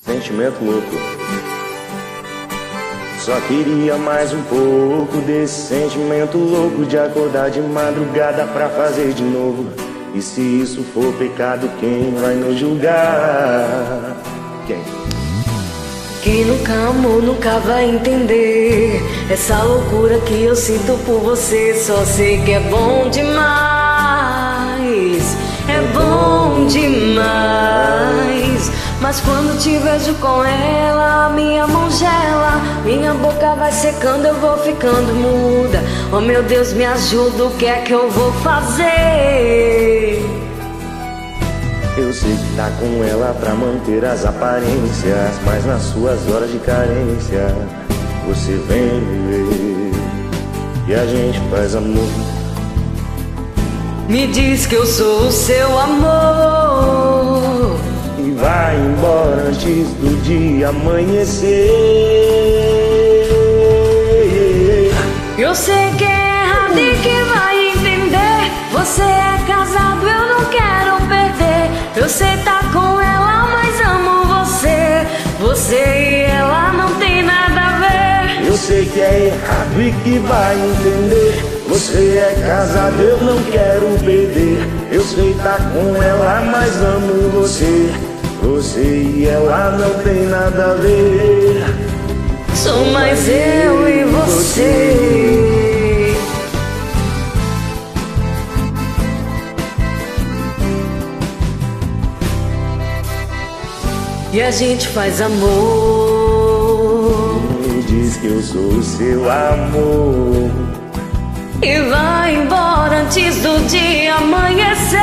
Sentimento louco. Só queria mais um pouco desse sentimento louco de acordar de madrugada pra fazer de novo. E se isso for pecado, quem vai nos julgar? Quem? Quem nunca amou nunca vai entender essa loucura que eu sinto por você. Só sei que é bom demais, é bom demais. Mas quando te vejo com ela, minha mão gela, minha boca vai secando, eu vou ficando muda. Oh meu Deus, me ajuda, o que é que eu vou fazer? Eu sei que tá com ela pra manter as aparências, mas nas suas horas de carência você vem me ver e a gente faz amor. Me diz que eu sou o seu amor e vai embora antes do dia amanhecer. Eu sei que é errado e que vai entender. Você é casado, eu não quero perder. Eu sei tá com ela, mas amo você. Você e ela não tem nada a ver. Eu sei que é errado e que vai entender. Você é casado, eu não quero perder. Eu sei tá com ela, mas amo você. Você e ela não tem nada a ver. Sou mais eu e você. E a gente faz amor. Me diz que eu sou o seu amor E vai embora antes do dia amanhecer.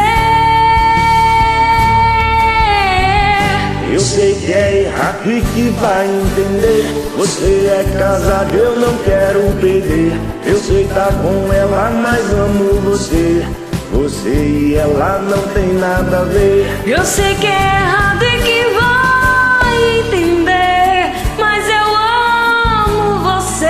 Eu sei que é errado e que vai entender. Você é casado, eu não quero perder. Eu sei tá com ela, mas amo você. Você e ela não tem nada a ver. Eu sei que é errado e que vai entender, mas eu amo você.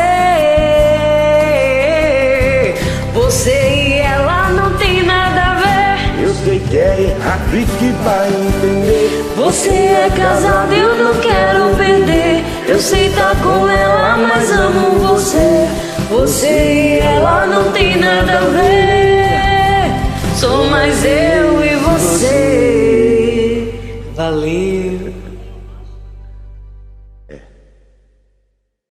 Você e ela não tem nada a ver. Eu sei que é errado e que vai entender. Você é casado, eu não quero perder. Eu sei tá com ela, mas amo você. Você e ela não tem nada a ver. Sou mais eu e você. Valeu.